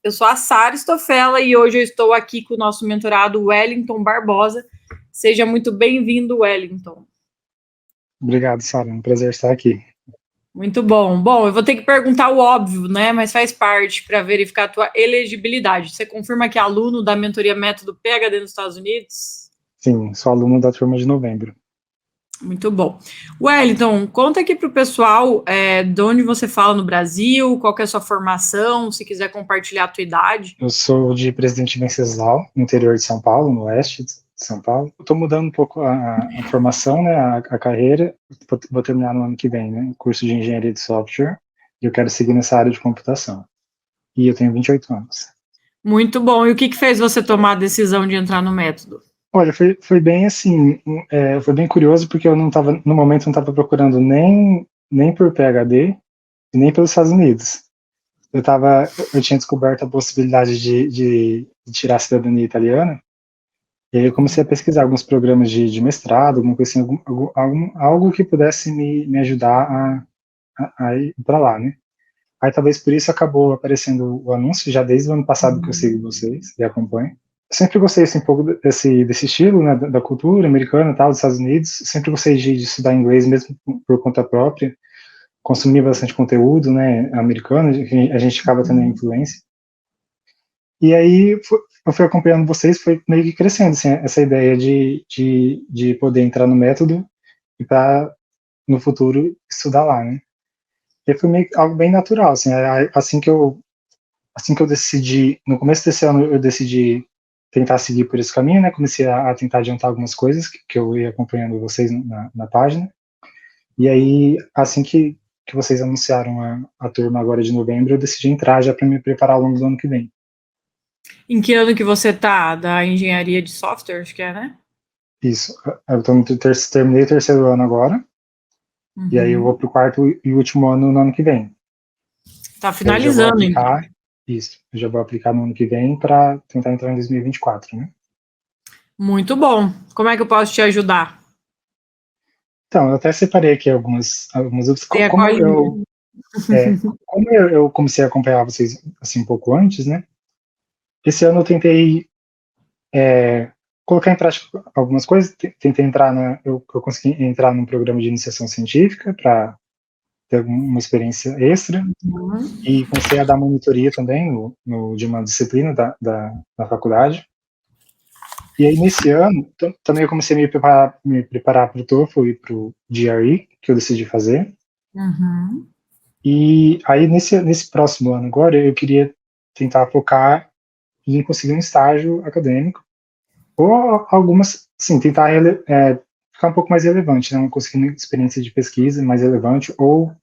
Eu sou a Sara Stofella e hoje eu estou aqui com o nosso mentorado Wellington Barbosa. Seja muito bem-vindo, Wellington. Obrigado, Sara. É um prazer estar aqui. Muito bom. Bom, eu vou ter que perguntar o óbvio, né? Mas faz parte para verificar a tua elegibilidade. Você confirma que é aluno da mentoria Método PhD nos Estados Unidos? Sim, sou aluno da turma de novembro. Muito bom. Wellington, conta aqui para o pessoal de onde você fala no Brasil, qual que é a sua formação, se quiser compartilhar a tua idade. Eu sou de Presidente Venceslau, no interior de São Paulo, no oeste de São Paulo. Estou mudando um pouco a formação, né, a carreira. Vou terminar no ano que vem, né, curso de Engenharia de Software, e eu quero seguir nessa área de computação. E eu tenho 28 anos. Muito bom. E o que fez você tomar a decisão de entrar no método? Olha, foi bem assim, foi bem curioso, porque eu não estava, no momento, não estava procurando nem por PhD, e nem pelos Estados Unidos. Eu tinha descoberto a possibilidade de tirar a cidadania italiana, e aí eu comecei a pesquisar alguns programas de mestrado, alguma coisa assim, algo que pudesse me ajudar a ir para lá, né? Aí talvez por isso acabou aparecendo o anúncio, já desde o ano passado que eu sigo vocês e acompanho. Eu sempre gostei assim, um pouco desse estilo, né, da cultura americana, tal, dos Estados Unidos. Sempre gostei de estudar inglês mesmo por conta própria. Consumir bastante conteúdo, né, americano, a gente acaba tendo influência. E aí eu fui acompanhando vocês, foi meio que crescendo assim, essa ideia de poder entrar no método e para no futuro estudar lá, né? E foi meio algo bem natural, assim, assim que eu decidi, no começo desse ano eu decidi tentar seguir por esse caminho, né? Comecei a tentar adiantar algumas coisas que eu ia acompanhando vocês na página. E aí, assim que vocês anunciaram a turma agora de novembro, eu decidi entrar já para me preparar ao longo do ano que vem. Em que ano que você tá? Da engenharia de software, acho que é, né? Isso. Eu terminei o terceiro ano agora, e aí eu vou pro quarto e último ano no ano que vem. Tá finalizando, então. Isso. Eu já vou aplicar no ano que vem para tentar entrar em 2024, né? Muito bom. Como é que eu posso te ajudar? Então, eu até separei aqui algumas dúvidas. Como eu comecei a acompanhar vocês assim um pouco antes, né? Esse ano eu tentei colocar em prática algumas coisas. Tentei entrar eu consegui entrar num programa de iniciação científica para ter uma experiência extra e comecei a dar monitoria também de uma disciplina da faculdade. E aí nesse ano também eu comecei a me preparar para o TOEFL e para o GRE, que eu decidi fazer. E aí, nesse próximo ano agora, eu queria tentar focar em conseguir um estágio acadêmico, ou algumas, sim, tentar ficar um pouco mais relevante, né? Conseguir uma experiência de pesquisa mais relevante, ou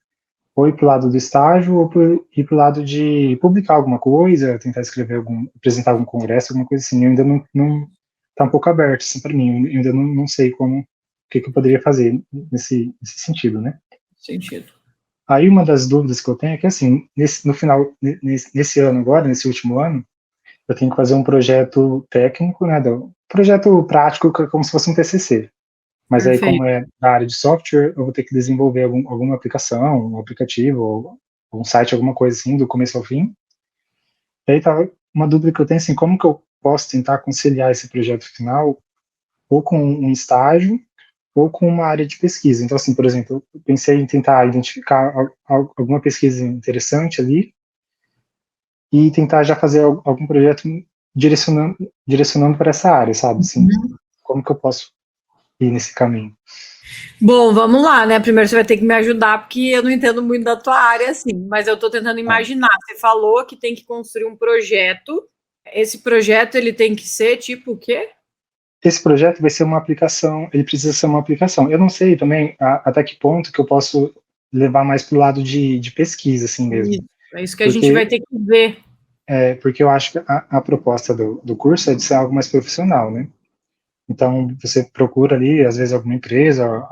ir para o lado do estágio, ou ir para o lado de publicar alguma coisa, tentar apresentar algum congresso, alguma coisa assim. Eu ainda não está um pouco aberto, assim, para mim. Eu ainda não sei o que eu poderia fazer nesse sentido, né? Sentido. Aí uma das dúvidas que eu tenho é que, assim, nesse ano agora, nesse último ano, eu tenho que fazer um projeto técnico, né, projeto prático, como se fosse um TCC. Mas aí, como é da área de software, eu vou ter que desenvolver alguma aplicação, um aplicativo, ou um site, alguma coisa assim, do começo ao fim. E aí tá uma dúvida que eu tenho, assim, como que eu posso tentar conciliar esse projeto final ou com um estágio ou com uma área de pesquisa. Então, assim, por exemplo, eu pensei em tentar identificar alguma pesquisa interessante ali e tentar já fazer algum projeto direcionando para essa área, sabe? Assim, como que eu posso ir nesse caminho? Bom, vamos lá, né? Primeiro você vai ter que me ajudar, porque eu não entendo muito da tua área, assim, mas eu estou tentando imaginar. Você falou que tem que construir um projeto. Esse projeto, ele tem que ser tipo o quê? Esse projeto vai ser uma aplicação, ele precisa ser uma aplicação. Eu não sei também até que ponto que eu posso levar mais para o lado de pesquisa, assim mesmo. É isso que a gente vai ter que ver. Porque eu acho que a proposta do curso é de ser algo mais profissional, né? Então, você procura ali, às vezes, alguma empresa,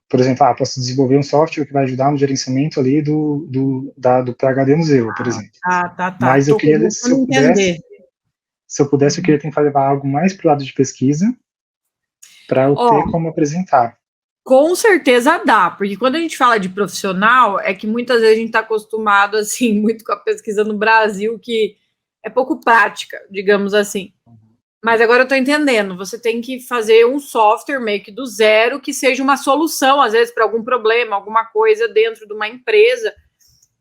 por exemplo, posso desenvolver um software que vai ajudar no gerenciamento ali do PhD no Zelo, por exemplo. Tá. Mas eu queria, se eu pudesse, eu queria tentar levar algo mais para o lado de pesquisa, para eu ter como apresentar. Com certeza dá, porque quando a gente fala de profissional, é que muitas vezes a gente está acostumado, assim, muito com a pesquisa no Brasil, que é pouco prática, digamos assim. Mas agora eu estou entendendo, você tem que fazer um software meio que do zero, que seja uma solução, às vezes, para algum problema, alguma coisa dentro de uma empresa.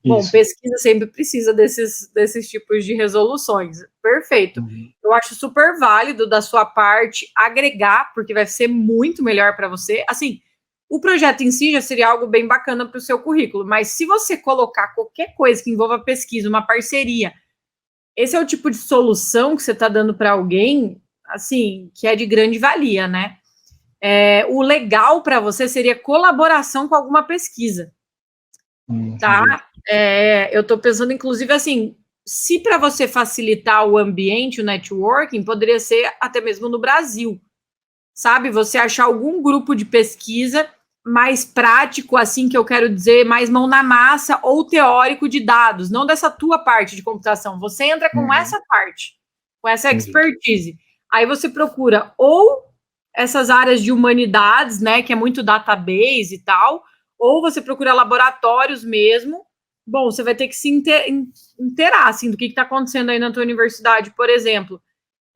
Bom, Isso. pesquisa sempre precisa desses tipos de resoluções. Perfeito. Eu acho super válido da sua parte agregar, porque vai ser muito melhor para você. Assim, o projeto em si já seria algo bem bacana para o seu currículo, mas se você colocar qualquer coisa que envolva pesquisa, uma parceria, esse é o tipo de solução que você está dando para alguém, assim, que é de grande valia, né? O legal para você seria colaboração com alguma pesquisa, tá? Eu estou pensando, inclusive, assim, se para você facilitar o ambiente, o networking, poderia ser até mesmo no Brasil, sabe? Você achar algum grupo de pesquisa mais prático, assim, que eu quero dizer, mais mão na massa ou teórico de dados, não dessa tua parte de computação. Você entra com essa parte, com essa expertise. Aí você procura ou essas áreas de humanidades, né, que é muito database e tal, ou você procura laboratórios mesmo. Bom, você vai ter que se inteirar, assim, do que está acontecendo aí na tua universidade, por exemplo.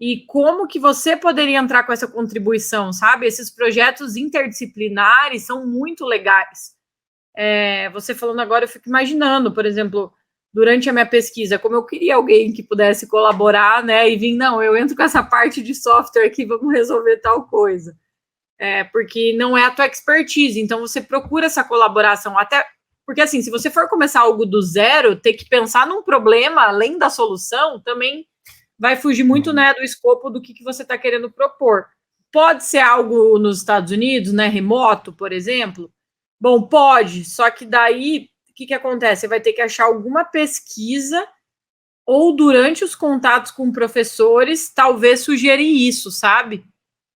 E como que você poderia entrar com essa contribuição, sabe? Esses projetos interdisciplinares são muito legais. Você falando agora, eu fico imaginando, por exemplo, durante a minha pesquisa, como eu queria alguém que pudesse colaborar, né? E vir, não, eu entro com essa parte de software aqui, vamos resolver tal coisa. Porque não é a tua expertise, então você procura essa colaboração, até porque, assim, se você for começar algo do zero, ter que pensar num problema além da solução, também vai fugir muito, né, do escopo do que você está querendo propor. Pode ser algo nos Estados Unidos, né, remoto, por exemplo? Bom, pode, só que daí, o que acontece? Você vai ter que achar alguma pesquisa ou durante os contatos com professores, talvez sugerir isso, sabe?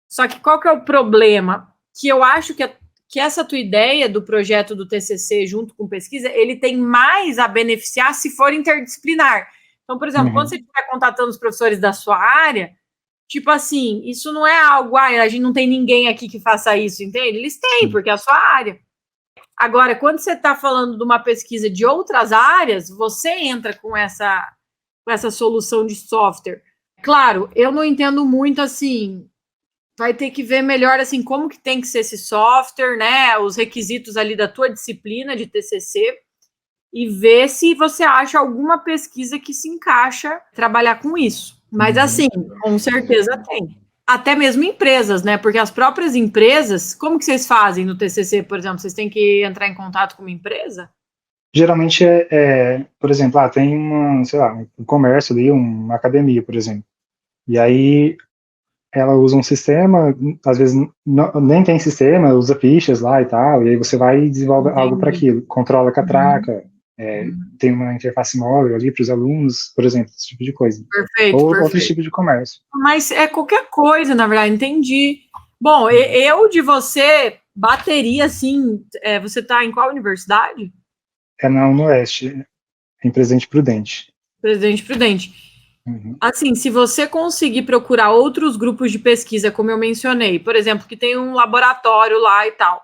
Só que qual que é o problema? Que eu acho que essa tua ideia do projeto do TCC junto com pesquisa, ele tem mais a beneficiar se for interdisciplinar. Então, por exemplo, quando você estiver contatando os professores da sua área, tipo assim, isso não é algo, a gente não tem ninguém aqui que faça isso, entende? Eles têm, porque é a sua área. Agora, quando você está falando de uma pesquisa de outras áreas, você entra com essa solução de software. Claro, eu não entendo muito assim, vai ter que ver melhor assim como que tem que ser esse software, né? Os requisitos ali da tua disciplina de TCC e ver se você acha alguma pesquisa que se encaixa trabalhar com isso. Mas assim, com certeza tem. Até mesmo empresas, né? Porque as próprias empresas, como que vocês fazem no TCC, por exemplo? Vocês têm que entrar em contato com uma empresa? Geralmente por exemplo, tem sei lá, um comércio ali, uma academia, por exemplo. E aí ela usa um sistema, às vezes nem tem sistema, usa fichas lá e tal, e aí você vai e desenvolve algo para aquilo, controla a catraca, tem uma interface móvel ali para os alunos, por exemplo, esse tipo de coisa. Perfeito, Ou perfeito. outros tipos de comércio. Mas é qualquer coisa, na verdade, entendi. Bom, eu de você bateria, assim, você está em qual universidade? É na UniOeste, em Presidente Prudente. Presidente Prudente. Assim, se você conseguir procurar outros grupos de pesquisa, como eu mencionei, por exemplo, que tem um laboratório lá e tal,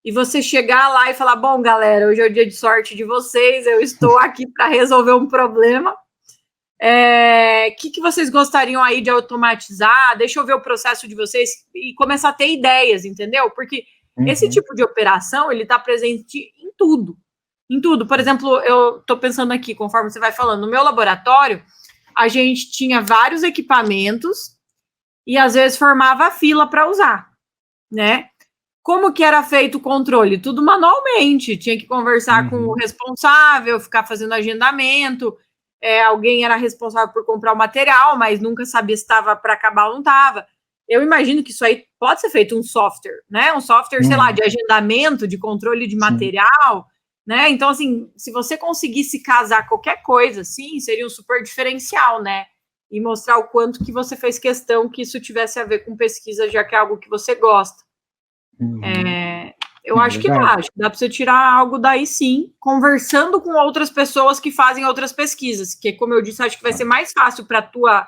e você chegar lá e falar, bom, galera, hoje é o dia de sorte de vocês, eu estou aqui para resolver um problema. Que vocês gostariam aí de automatizar? Deixa eu ver o processo de vocês e começar a ter ideias, entendeu? Porque esse tipo de operação, ele está presente em tudo. Em tudo. Por exemplo, eu estou pensando aqui, conforme você vai falando, no meu laboratório, a gente tinha vários equipamentos e às vezes formava fila para usar, né? Como que era feito o controle? Tudo manualmente, tinha que conversar com o responsável, ficar fazendo agendamento, alguém era responsável por comprar o material, mas nunca sabia se estava para acabar ou não estava. Eu imagino que isso aí pode ser feito um software, né? Um software, sei lá, de agendamento, de controle de material, né? Então, assim, se você conseguisse casar qualquer coisa, assim, seria um super diferencial, né? E mostrar o quanto que você fez questão que isso tivesse a ver com pesquisa, já que é algo que você gosta. Eu acho que dá para você tirar algo daí sim, conversando com outras pessoas que fazem outras pesquisas, que, como eu disse, acho que vai ser mais fácil para a tua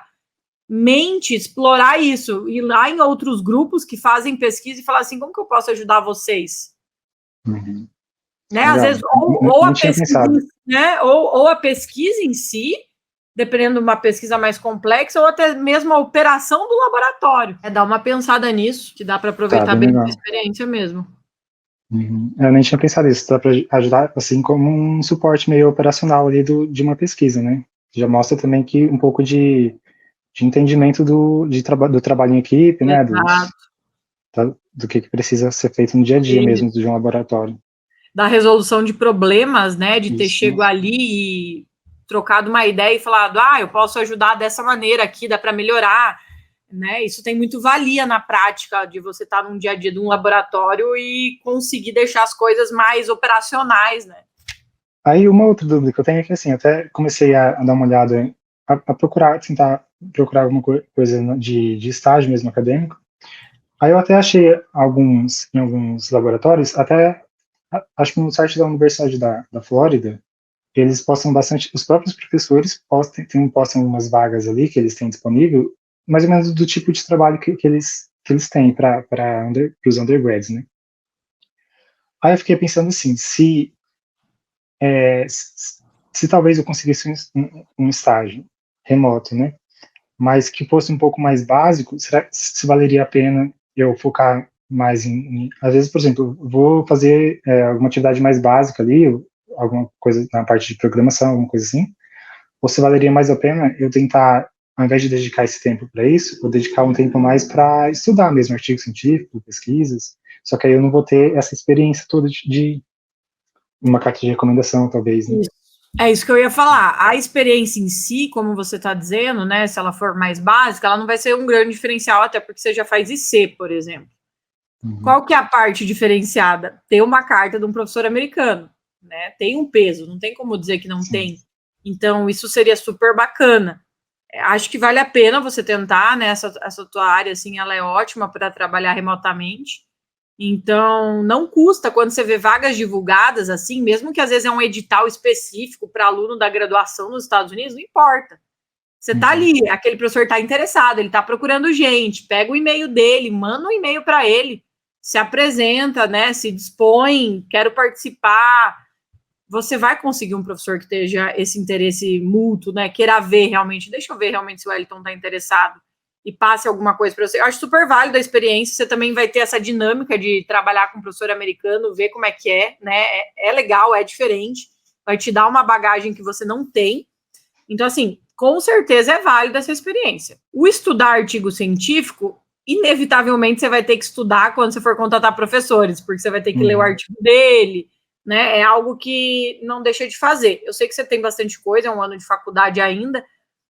mente explorar isso, ir lá em outros grupos que fazem pesquisa e falar assim, como que eu posso ajudar vocês? Uhum. Né? Às vezes, ou a pesquisa, né? Ou a pesquisa em si, dependendo de uma pesquisa mais complexa, ou até mesmo a operação do laboratório. É dar uma pensada nisso, que dá para aproveitar bem a experiência mesmo. Uhum. Eu nem tinha pensado nisso, dá para ajudar assim como um suporte meio operacional ali de uma pesquisa, né? Já mostra também que um pouco de entendimento do trabalho em equipe, né? Do que precisa ser feito no dia a dia mesmo de um laboratório. Da resolução de problemas, né? De ter chego ali e trocado uma ideia e falado, eu posso ajudar dessa maneira aqui, dá para melhorar. Né? Isso tem muito valia na prática de você estar num dia a dia de um laboratório e conseguir deixar as coisas mais operacionais, né? Aí uma outra dúvida que eu tenho é que assim, até comecei a dar uma olhada, a procurar, tentar procurar alguma coisa de estágio mesmo acadêmico. Aí eu até achei em alguns laboratórios, até acho que no site da Universidade da Flórida, eles postam bastante, os próprios professores postam umas vagas ali que eles têm disponível, mais ou menos do tipo de trabalho que eles têm para os undergrads, né? Aí eu fiquei pensando assim, se talvez eu conseguisse um estágio remoto, né? Mas que fosse um pouco mais básico, será que se valeria a pena eu focar mais às vezes, por exemplo, vou fazer alguma atividade mais básica ali, alguma coisa na parte de programação, alguma coisa assim, ou se valeria mais a pena eu tentar, ao invés de dedicar esse tempo para isso, eu dedicar um tempo mais para estudar mesmo artigo científico, pesquisas, só que aí eu não vou ter essa experiência toda de uma carta de recomendação, talvez, né? É isso que eu ia falar. A experiência em si, como você está dizendo, né? Se ela for mais básica, ela não vai ser um grande diferencial, até porque você já faz IC, por exemplo. Uhum. Qual que é a parte diferenciada? Ter uma carta de um professor americano, né? Tem um peso, não tem como dizer que não Sim. tem. Então, isso seria super bacana. Acho que vale a pena você tentar, né? Essa tua área, assim, ela é ótima para trabalhar remotamente. Então, não custa quando você vê vagas divulgadas assim, mesmo que às vezes é um edital específico para aluno da graduação nos Estados Unidos, não importa. Você está ali, aquele professor está interessado, ele está procurando gente, pega o e-mail dele, manda um e-mail para ele, se apresenta, né? Se dispõe, quero participar. Você vai conseguir um professor que esteja esse interesse mútuo, né? Queira ver realmente, deixa eu ver realmente se o Wellington está interessado e passe alguma coisa para você. Eu acho super válido a experiência, você também vai ter essa dinâmica de trabalhar com um professor americano, ver como é que é, né? É legal, é diferente, vai te dar uma bagagem que você não tem. Então, assim, com certeza é válida essa experiência. O estudar artigo científico, inevitavelmente você vai ter que estudar quando você for contratar professores, porque você vai ter que ler o artigo dele, né? É algo que não deixa de fazer. Eu sei que você tem bastante coisa, é um ano de faculdade ainda,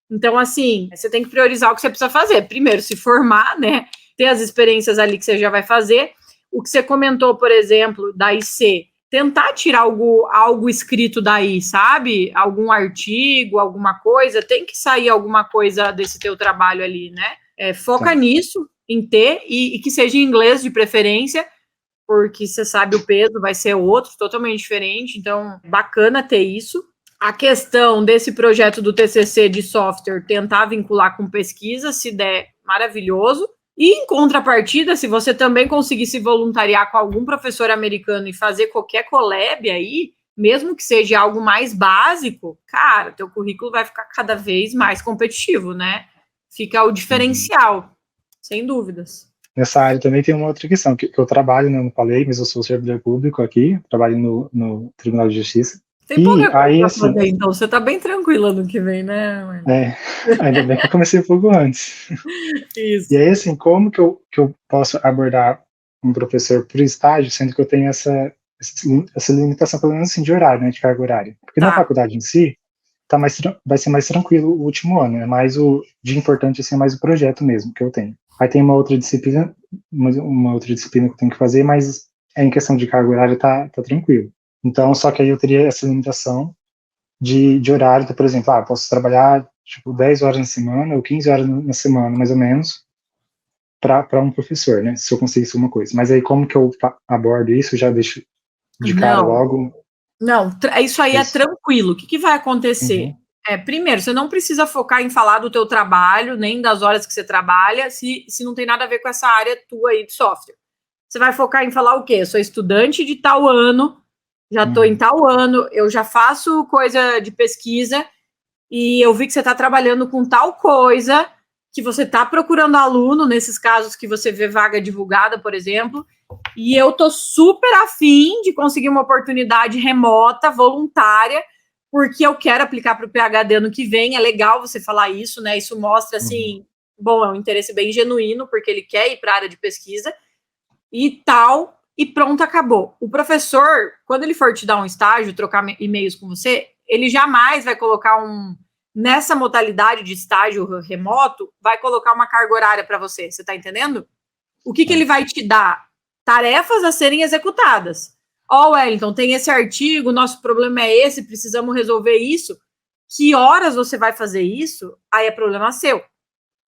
então, assim, você tem que priorizar o que você precisa fazer. Primeiro, se formar, né? Ter as experiências ali que você já vai fazer. O que você comentou, por exemplo, da IC, tentar tirar algo escrito daí, sabe? Algum artigo, alguma coisa, tem que sair alguma coisa desse teu trabalho ali, né? Foca nisso, em ter, e que seja em inglês de preferência, porque você sabe o peso vai ser outro, totalmente diferente, então bacana ter isso. A questão desse projeto do TCC de software, tentar vincular com pesquisa, se der, maravilhoso. E em contrapartida, se você também conseguir se voluntariar com algum professor americano e fazer qualquer collab aí, mesmo que seja algo mais básico, cara, teu currículo vai ficar cada vez mais competitivo, né? Fica o diferencial, sem dúvidas. Nessa área também tem uma outra questão, que eu trabalho, não falei, mas eu sou servidor público aqui, trabalho no Tribunal de Justiça. Tem pouca coisa pra fazer, então você tá bem tranquila no que vem, né? Ainda bem que eu comecei um pouco antes. Isso. E aí, assim, como que eu posso abordar um professor por estágio, sendo que eu tenho essa limitação, pelo menos assim, de horário, né, de carga horária? Porque na faculdade em si, vai ser mais tranquilo o último ano, é mais de importante, assim, é mais o projeto mesmo que eu tenho. Aí tem uma outra disciplina que eu tenho que fazer, mas em questão de carga horária tá tranquilo. Então, só que aí eu teria essa limitação de horário, então, por exemplo, posso trabalhar, tipo, 10 horas na semana ou 15 horas na semana, mais ou menos, para um professor, né, se eu conseguisse uma coisa. Mas aí como que eu abordo isso, já deixo de cara logo? Não, isso aí é tranquilo. O que vai acontecer? Primeiro, você não precisa focar em falar do teu trabalho, nem das horas que você trabalha, se não tem nada a ver com essa área tua aí de software. Você vai focar em falar o quê? Eu sou estudante de tal ano, já estou em tal ano, eu já faço coisa de pesquisa e eu vi que você está trabalhando com tal coisa, que você está procurando aluno, nesses casos que você vê vaga divulgada, por exemplo, e eu estou super afim de conseguir uma oportunidade remota, voluntária, porque eu quero aplicar para o PhD ano que vem. É legal você falar isso, né? Isso mostra, assim, bom, é um interesse bem genuíno, porque ele quer ir para a área de pesquisa e tal, e pronto, acabou. O professor, quando ele for te dar um estágio, trocar e-mails com você, ele jamais vai colocar nessa modalidade de estágio remoto, vai colocar uma carga horária para você, você tá entendendo? O que ele vai te dar? Tarefas a serem executadas. Wellington, tem esse artigo, nosso problema é esse, precisamos resolver isso. Que horas você vai fazer isso? Aí é problema seu.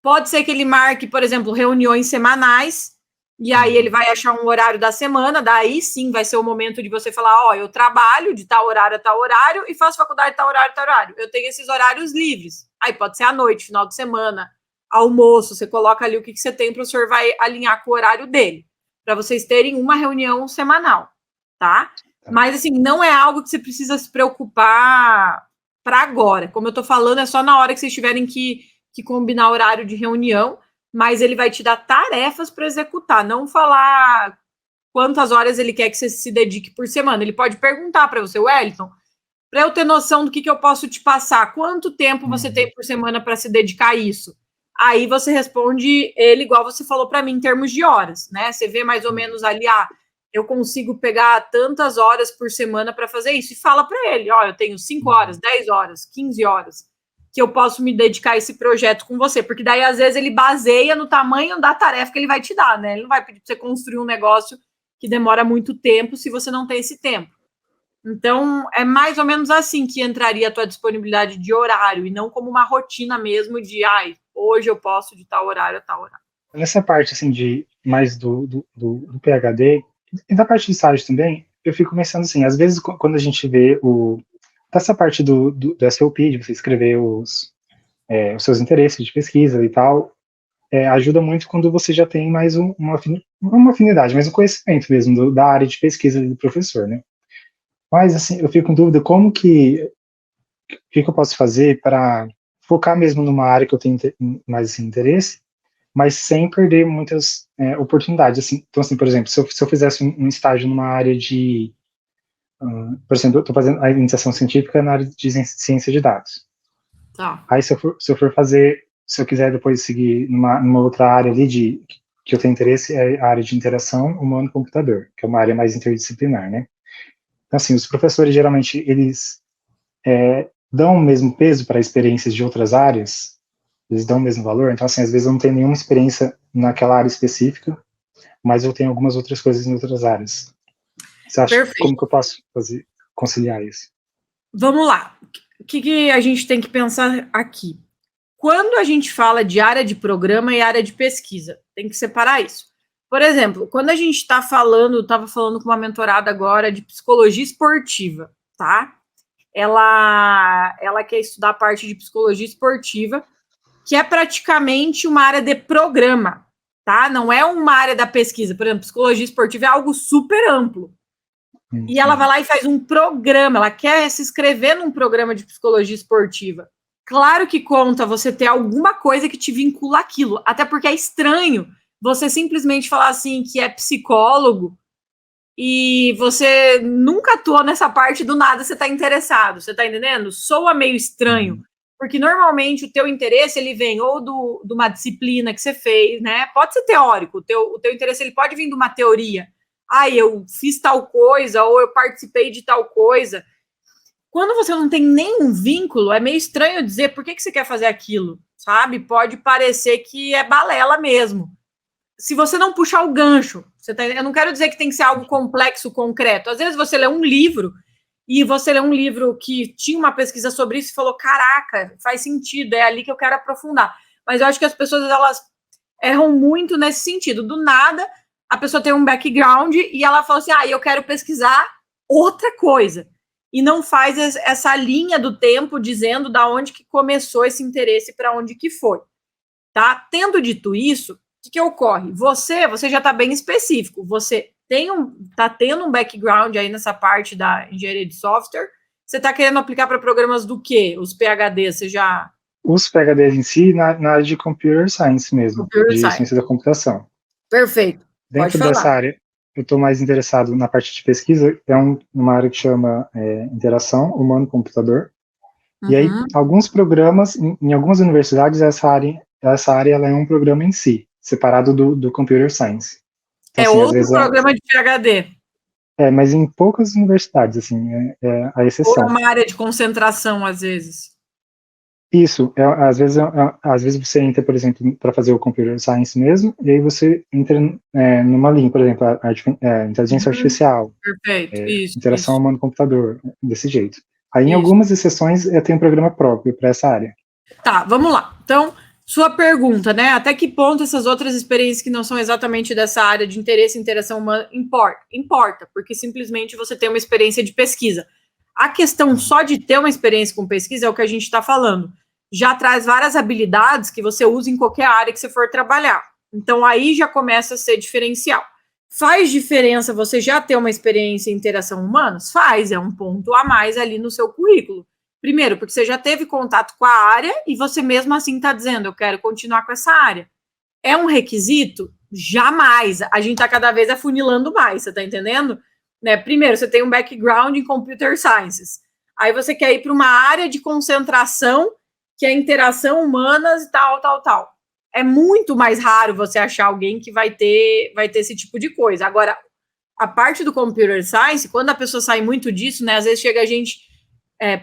Pode ser que ele marque, por exemplo, reuniões semanais, e aí ele vai achar um horário da semana, daí sim vai ser o momento de você falar, eu trabalho de tal horário a tal horário e faço faculdade de tal horário a tal horário. Eu tenho esses horários livres. Aí pode ser à noite, final de semana, almoço, você coloca ali o que você tem, o professor vai alinhar com o horário dele, para vocês terem uma reunião semanal, tá? Mas, assim, não é algo que você precisa se preocupar para agora. Como eu tô falando, é só na hora que vocês tiverem que combinar horário de reunião, mas ele vai te dar tarefas para executar, não falar quantas horas ele quer que você se dedique por semana. Ele pode perguntar para você, Wellington, para eu ter noção do que eu posso te passar, quanto tempo você tem por semana para se dedicar a isso? Aí você responde ele igual você falou para mim em termos de horas, né? Você vê mais ou menos ali, eu consigo pegar tantas horas por semana para fazer isso. E fala para ele, eu tenho 5 horas, 10 horas, 15 horas que eu posso me dedicar a esse projeto com você. Porque daí, às vezes, ele baseia no tamanho da tarefa que ele vai te dar, né? Ele não vai pedir para você construir um negócio que demora muito tempo se você não tem esse tempo. Então, é mais ou menos assim que entraria a tua disponibilidade de horário, e não como uma rotina mesmo de, hoje eu posso de tal horário a tal horário. Nessa parte, assim, de mais do PhD, e da parte de estágio também, eu fico pensando assim, às vezes quando a gente vê essa parte do SOP, de você escrever os seus interesses de pesquisa e tal, ajuda muito quando você já tem mais uma afinidade, mais um conhecimento mesmo da área de pesquisa do professor, né? Mas, assim, eu fico com dúvida o que eu posso fazer para focar mesmo numa área que eu tenho mais assim, interesse, mas sem perder muitas oportunidades. Assim. Então, assim, por exemplo, se eu fizesse um estágio numa área de... por exemplo, eu estou fazendo a iniciação científica na área de ciência de dados. Aí, se eu quiser depois seguir numa outra área ali que eu tenho interesse, é a área de interação humano-computador, que é uma área mais interdisciplinar, né? Então, assim, os professores, geralmente, eles dão o mesmo peso para experiências de outras áreas, eles dão o mesmo valor. Então, assim, às vezes eu não tenho nenhuma experiência naquela área específica, mas eu tenho algumas outras coisas em outras áreas. Você acha como que eu posso conciliar isso? Vamos lá. O que a gente tem que pensar aqui? Quando a gente fala de área de programa e área de pesquisa, tem que separar isso. Por exemplo, quando a gente estava falando com uma mentorada agora de psicologia esportiva, tá? Ela quer estudar a parte de psicologia esportiva, que é praticamente uma área de programa, tá? Não é uma área da pesquisa. Por exemplo, psicologia esportiva é algo super amplo. E ela vai lá e faz um programa, ela quer se inscrever num programa de psicologia esportiva. Claro que conta você ter alguma coisa que te vincula aquilo, até porque é estranho você simplesmente falar assim que é psicólogo e você nunca atuou nessa parte, do nada você está interessado, você está entendendo? Soa meio estranho, porque normalmente o teu interesse ele vem ou de uma disciplina que você fez, né? Pode ser teórico, o teu interesse ele pode vir de uma teoria. Eu fiz tal coisa, ou eu participei de tal coisa. Quando você não tem nenhum vínculo, é meio estranho dizer por que você quer fazer aquilo, sabe? Pode parecer que é balela mesmo. Se você não puxar o gancho, eu não quero dizer que tem que ser algo complexo, concreto. Às vezes você lê um livro, e você lê um livro que tinha uma pesquisa sobre isso e falou, caraca, faz sentido, é ali que eu quero aprofundar. Mas eu acho que as pessoas, elas erram muito nesse sentido. Do nada, a pessoa tem um background e ela fala assim, eu quero pesquisar outra coisa. e não faz essa linha do tempo dizendo da onde que começou esse interesse para onde que foi, tá? Tendo dito isso, o que ocorre? Você já está bem específico, você está tendo um background aí nessa parte da engenharia de software, você está querendo aplicar para programas do quê? Os PhDs, você já... Os PhDs em si, na área de Computer Science mesmo, Computer de Science. ciência da computação. Perfeito. Dentro dessa área, eu estou mais interessado na parte de pesquisa, uma área que chama interação humano-computador. E aí, alguns programas, em algumas universidades, essa área ela é um programa em si, separado do Computer Science. Então, assim, outro programa de PhD. Mas em poucas universidades, assim, é a exceção. Ou uma área de concentração, às vezes. Isso, às vezes você entra, por exemplo, para fazer o Computer Science mesmo, e aí você entra numa linha, por exemplo, inteligência artificial, perfeito, interação humano-computador, desse jeito. Aí, em isso. algumas exceções, tem um programa próprio para essa área. Tá, vamos lá. Então, sua pergunta, né? Até que ponto essas outras experiências que não são exatamente dessa área de interesse e interação humana importa, porque simplesmente você tem uma experiência de pesquisa. A questão só de ter uma experiência com pesquisa é o que a gente está falando. Já traz várias habilidades que você usa em qualquer área que você for trabalhar. Então, aí já começa a ser diferencial. Faz diferença você já ter uma experiência em interação humana? Faz, é um ponto a mais ali no seu currículo. Primeiro, porque você já teve contato com a área e você mesmo assim está dizendo, eu quero continuar com essa área. É um requisito? Jamais. A gente está cada vez afunilando mais, você está entendendo? Né? Primeiro, você tem um background em computer sciences. Aí você quer ir para uma área de concentração que é interação humanas e tal. É muito mais raro você achar alguém que vai ter esse tipo de coisa. Agora, a parte do computer science, quando a pessoa sai muito disso, né? Às vezes chega a gente,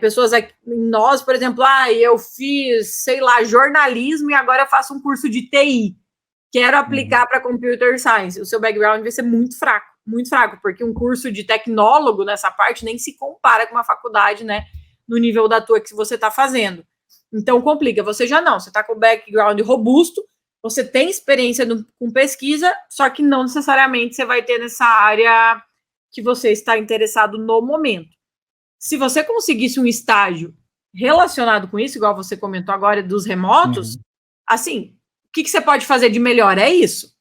pessoas aqui, nós, por exemplo, eu fiz, sei lá, jornalismo e agora eu faço um curso de TI. Quero aplicar para computer science. O seu background vai ser muito fraco, porque um curso de tecnólogo nessa parte nem se compara com uma faculdade, né, no nível da tua que você está fazendo. Então, complica. Você já não, você está com o background robusto, você tem experiência com pesquisa, só que não necessariamente você vai ter nessa área que você está interessado no momento. Se você conseguisse um estágio relacionado com isso, igual você comentou agora dos remotos, assim, o que você pode fazer de melhor? É isso.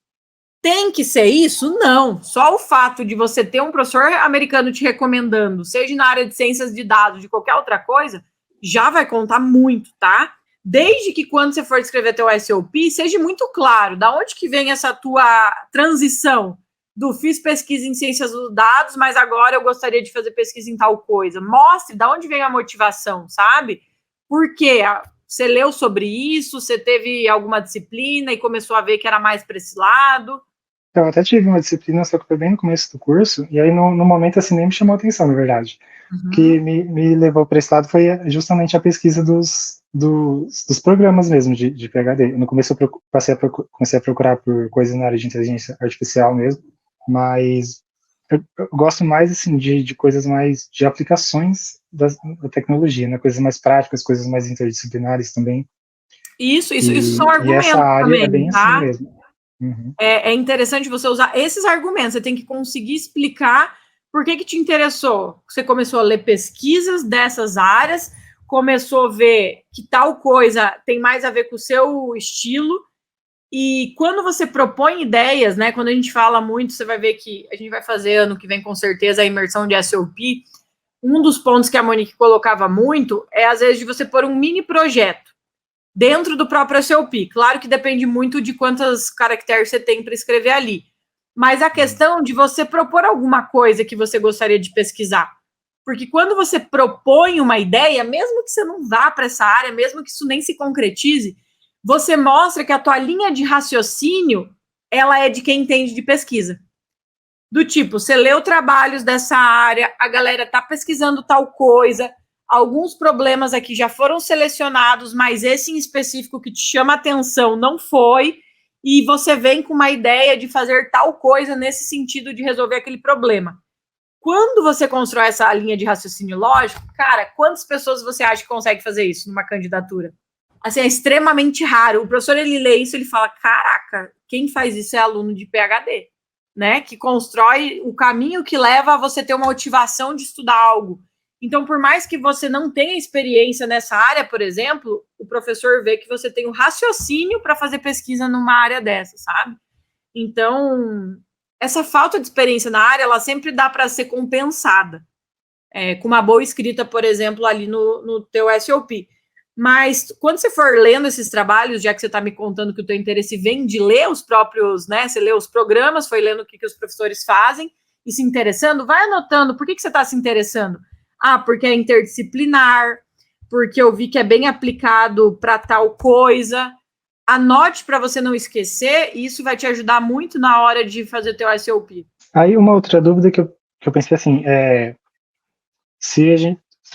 Tem que ser isso? Não. Só o fato de você ter um professor americano te recomendando, seja na área de ciências de dados, de qualquer outra coisa, já vai contar muito, tá? Desde que quando você for escrever teu SOP, seja muito claro da onde que vem essa tua transição do fiz pesquisa em ciências dos dados, mas agora eu gostaria de fazer pesquisa em tal coisa. Mostre da onde vem a motivação, sabe? Por quê? Você leu sobre isso? Você teve alguma disciplina e começou a ver que era mais para esse lado? Eu até tive uma disciplina, só que foi bem no começo do curso, e aí no momento assim nem me chamou a atenção, na verdade. O que me levou para esse lado foi justamente a pesquisa dos programas mesmo de PhD. No começo eu comecei a procurar por coisas na área de inteligência artificial mesmo, mas eu gosto mais assim de coisas mais de aplicações da tecnologia, né? Coisas mais práticas, coisas mais interdisciplinares também. Isso são argumentos. E essa área também, é bem tá? assim mesmo. É interessante você usar esses argumentos. Você tem que conseguir explicar por que te interessou. Você começou a ler pesquisas dessas áreas, começou a ver que tal coisa tem mais a ver com o seu estilo. E quando você propõe ideias, né? Quando a gente fala muito, você vai ver que a gente vai fazer ano que vem com certeza a imersão de SOP. Um dos pontos que a Monique colocava muito é, às vezes, de você pôr um mini projeto dentro do próprio SOP. Claro que depende muito de quantos caracteres você tem para escrever ali. Mas a questão de você propor alguma coisa que você gostaria de pesquisar. Porque quando você propõe uma ideia, mesmo que você não vá para essa área, mesmo que isso nem se concretize, você mostra que a tua linha de raciocínio, ela é de quem entende de pesquisa. Do tipo, você leu trabalhos dessa área, a galera está pesquisando tal coisa, alguns problemas aqui já foram selecionados, mas esse em específico que te chama a atenção não foi, e você vem com uma ideia de fazer tal coisa nesse sentido de resolver aquele problema. Quando você constrói essa linha de raciocínio lógico, cara, quantas pessoas você acha que consegue fazer isso numa candidatura? Assim, é extremamente raro. O professor, ele lê isso, ele fala, caraca, quem faz isso é aluno de PhD, né? Que constrói o caminho que leva a você ter uma motivação de estudar algo. Então, por mais que você não tenha experiência nessa área, por exemplo, o professor vê que você tem um raciocínio para fazer pesquisa numa área dessa, sabe? Então, essa falta de experiência na área, ela sempre dá para ser compensada. Com uma boa escrita, por exemplo, ali no teu SOP. Mas quando você for lendo esses trabalhos, já que você está me contando que o teu interesse vem de ler os próprios, né? Você lê os programas, foi lendo o que os professores fazem e se interessando, vai anotando. Por que você está se interessando? Ah, porque é interdisciplinar, porque eu vi que é bem aplicado para tal coisa. Anote para você não esquecer, e isso vai te ajudar muito na hora de fazer o teu SOP. Aí uma outra dúvida que eu pensei assim, se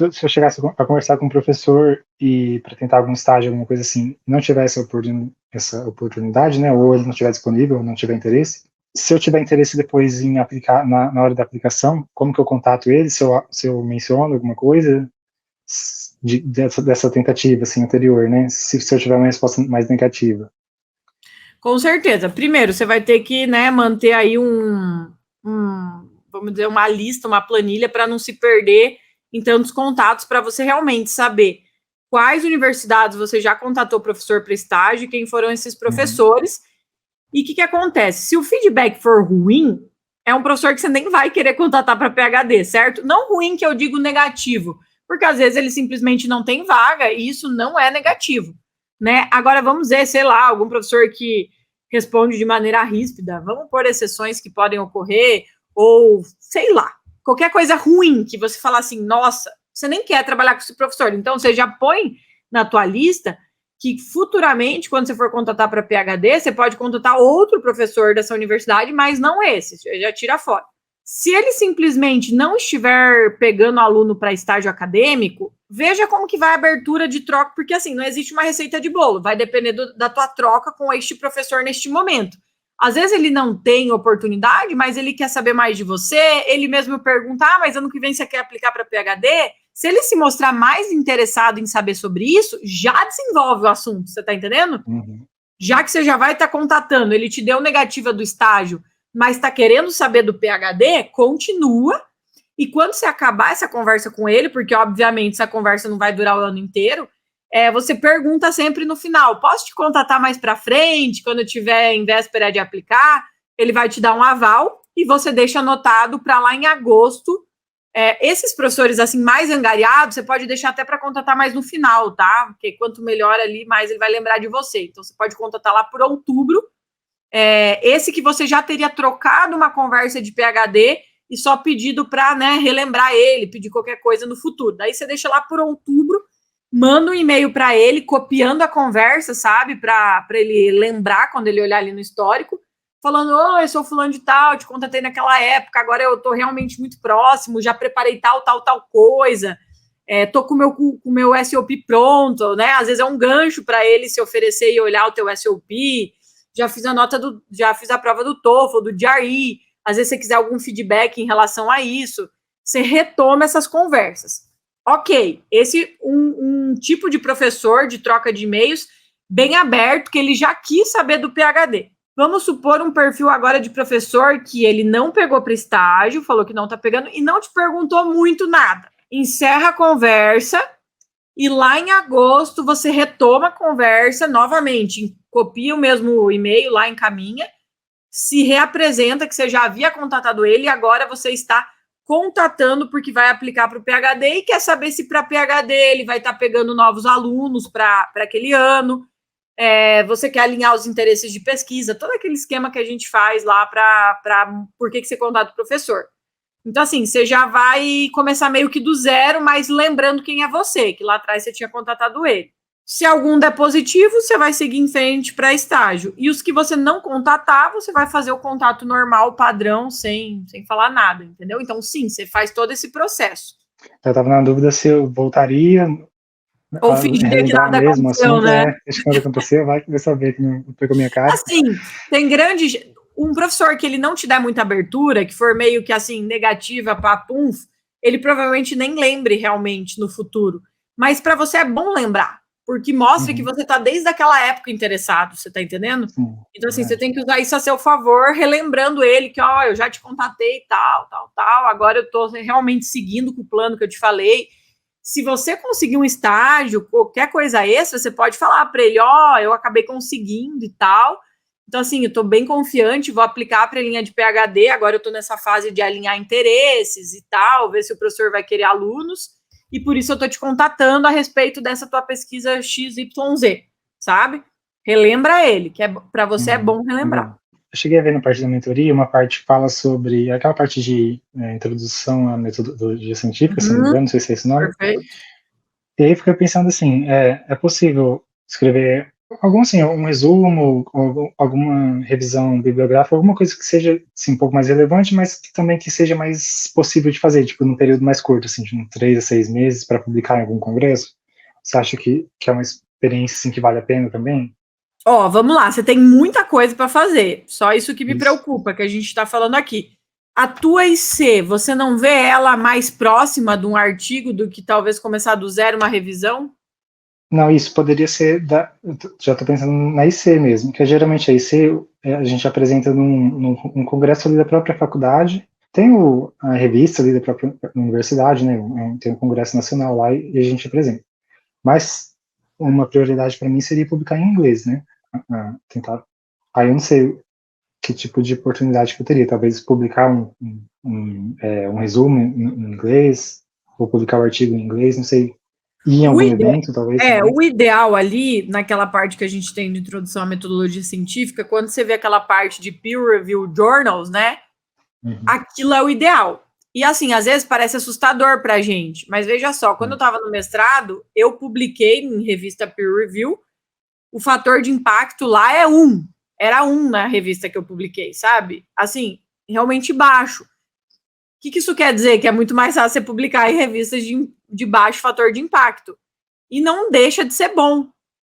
eu chegasse a conversar com um professor e para tentar algum estágio, alguma coisa assim, não tiver essa oportunidade, né, ou ele não estiver disponível, não tiver interesse, se eu tiver interesse depois em aplicar, na hora da aplicação, como que eu contato ele, se eu menciono alguma coisa dessa tentativa, assim, anterior, né, se eu tiver uma resposta mais negativa? Com certeza. Primeiro, você vai ter que, né, manter aí vamos dizer, uma lista, uma planilha para não se perder em tantos contatos, para você realmente saber quais universidades você já contatou professor para estágio, quem foram esses professores, e o que acontece? Se o feedback for ruim, é um professor que você nem vai querer contatar para PhD, certo? Não ruim que eu digo negativo, porque às vezes ele simplesmente não tem vaga, e isso não é negativo, né? Agora, vamos ver, sei lá, algum professor que responde de maneira ríspida, vamos pôr exceções que podem ocorrer, ou sei lá, qualquer coisa ruim que você fala assim, nossa, você nem quer trabalhar com esse professor, então você já põe na tua lista que futuramente, quando você for contratar para PhD, você pode contratar outro professor dessa universidade, mas não esse, já tira fora. Se ele simplesmente não estiver pegando aluno para estágio acadêmico, veja como que vai a abertura de troca, porque assim, não existe uma receita de bolo, vai depender da tua troca com este professor neste momento. Às vezes ele não tem oportunidade, mas ele quer saber mais de você, ele mesmo pergunta, mas ano que vem você quer aplicar para PhD? Se ele se mostrar mais interessado em saber sobre isso, já desenvolve o assunto, você tá entendendo? Uhum. Já que você já vai estar contatando, ele te deu negativa do estágio, mas está querendo saber do PhD, continua, e quando você acabar essa conversa com ele, porque obviamente essa conversa não vai durar o ano inteiro, você pergunta sempre no final, posso te contatar mais para frente, quando eu tiver em véspera de aplicar? Ele vai te dar um aval e você deixa anotado para lá em agosto. Esses professores assim mais angariados, você pode deixar até para contatar mais no final, tá? Porque quanto melhor ali, mais ele vai lembrar de você. Então você pode contatar lá por outubro. Esse que você já teria trocado uma conversa de PhD e só pedido para, né, relembrar ele, pedir qualquer coisa no futuro. Daí você deixa lá por outubro, manda um e-mail para ele, copiando a conversa, sabe? Para ele lembrar quando ele olhar ali no histórico, falando, eu sou fulano de tal, te contatei naquela época, agora eu tô realmente muito próximo, já preparei tal coisa, tô com o meu SOP pronto, né? Às vezes é um gancho para ele se oferecer e olhar o teu SOP, já fiz a prova do TOEFL, do GRE, às vezes você quiser algum feedback em relação a isso, você retoma essas conversas. Ok, esse um tipo de professor de troca de e-mails bem aberto, que ele já quis saber do PhD. Vamos supor um perfil agora de professor que ele não pegou para estágio, falou que não está pegando e não te perguntou muito nada. Encerra a conversa e lá em agosto você retoma a conversa novamente, copia o mesmo e-mail, lá encaminha, se reapresenta que você já havia contatado ele e agora você está contatando porque vai aplicar para o PhD e quer saber se para PhD ele vai estar pegando novos alunos para aquele ano. Você quer alinhar os interesses de pesquisa, todo aquele esquema que a gente faz lá para por que você contata o professor. Então, assim, você já vai começar meio que do zero, mas lembrando quem é você, que lá atrás você tinha contatado ele. Se algum der positivo, você vai seguir em frente para estágio. E os que você não contatar, você vai fazer o contato normal, padrão, sem falar nada, entendeu? Então, sim, você faz todo esse processo. Eu estava na dúvida se eu voltaria ou fingir que nada mesmo aconteceu, assunto, né? Acho que quando acontecer, vai saber que não pegou minha cara. Assim, tem um professor que ele não te der muita abertura, que for meio que assim, negativa, papum, ele provavelmente nem lembre realmente no futuro. Mas para você é bom lembrar, porque mostra que você está desde aquela época interessado, você está entendendo? Sim, então, assim, você tem que usar isso a seu favor, relembrando ele que, ó, eu já te contatei, tal, agora eu estou realmente seguindo com o plano que eu te falei. Se você conseguir um estágio, qualquer coisa extra, você pode falar para ele, ó, eu acabei conseguindo e tal. Então, assim, eu estou bem confiante, vou aplicar para a linha de PhD, agora eu estou nessa fase de alinhar interesses e tal, ver se o professor vai querer alunos, e por isso eu estou te contatando a respeito dessa tua pesquisa XYZ, sabe? Relembra ele, que para você é bom relembrar. Eu cheguei a ver na parte da mentoria uma parte que fala sobre aquela parte de introdução à metodologia científica, se não me engano, não sei se é esse nome. Perfeito. E aí fica pensando assim, é possível escrever um resumo, ou alguma revisão bibliográfica, alguma coisa que seja assim, um pouco mais relevante, mas que também que seja mais possível de fazer, tipo, num período mais curto, assim, de 3 a 6 meses, para publicar em algum congresso? Você acha que é uma experiência assim, que vale a pena também? Ó, vamos lá, você tem muita coisa para fazer, só isso que me preocupa, que a gente está falando aqui. A tua IC, você não vê ela mais próxima de um artigo do que talvez começar do zero uma revisão? Não, isso poderia ser já estou pensando na IC mesmo, que geralmente a IC a gente apresenta num congresso ali da própria faculdade, tem a revista ali da própria universidade, né, tem um congresso nacional lá e a gente apresenta. Mas uma prioridade para mim seria publicar em inglês, né, tentar. Aí eu não sei que tipo de oportunidade que eu teria, talvez publicar um resumo em inglês, ou publicar o artigo em inglês, não sei. E em algum evento, talvez? O ideal ali, naquela parte que a gente tem de introdução à metodologia científica, quando você vê aquela parte de peer review journals, né? Aquilo é o ideal. E assim, às vezes parece assustador pra gente, mas veja só, quando eu estava no mestrado, eu publiquei em revista peer review, o fator de impacto lá era 1 na revista que eu publiquei, sabe? Assim, realmente baixo. O que isso quer dizer? Que é muito mais fácil você publicar em revistas de baixo fator de impacto. E não deixa de ser bom,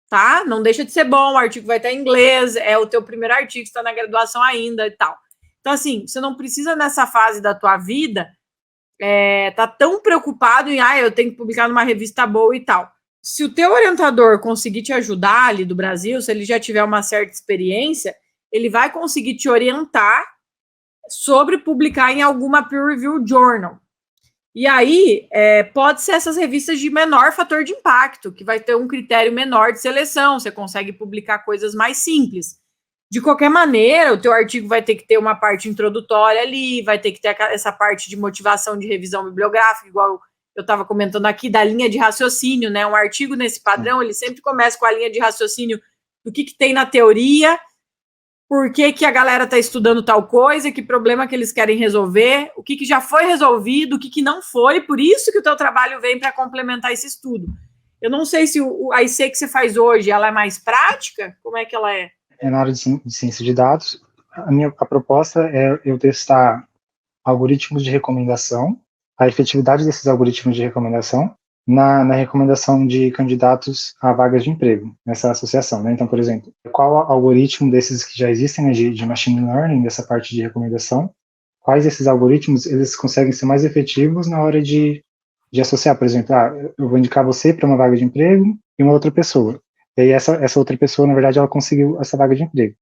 tá? Não deixa de ser bom, o artigo vai estar em inglês, é o teu primeiro artigo, está na graduação ainda e tal. Então, assim, você não precisa nessa fase da tua vida tá tão preocupado em, eu tenho que publicar numa revista boa e tal. Se o teu orientador conseguir te ajudar ali do Brasil, se ele já tiver uma certa experiência, ele vai conseguir te orientar sobre publicar em alguma peer review journal. E aí, pode ser essas revistas de menor fator de impacto, que vai ter um critério menor de seleção, você consegue publicar coisas mais simples. De qualquer maneira, o teu artigo vai ter que ter uma parte introdutória ali, vai ter que ter essa parte de motivação de revisão bibliográfica, igual eu estava comentando aqui, da linha de raciocínio, né? Um artigo nesse padrão, ele sempre começa com a linha de raciocínio do que tem na teoria, por que a galera está estudando tal coisa, que problema que eles querem resolver, o que já foi resolvido, o que não foi, por isso que o teu trabalho vem para complementar esse estudo. Eu não sei se a IC que você faz hoje, ela é mais prática? Como é que ela é? É na área de ciência de dados. A proposta é eu testar algoritmos de recomendação, a efetividade desses algoritmos de recomendação, na recomendação de candidatos a vagas de emprego, nessa associação, né? Então, por exemplo, qual algoritmo desses que já existem, né, de machine learning, dessa parte de recomendação, quais desses algoritmos eles conseguem ser mais efetivos na hora de associar, por exemplo, eu vou indicar você para uma vaga de emprego e uma outra pessoa. E aí essa outra pessoa, na verdade, ela conseguiu essa vaga de emprego.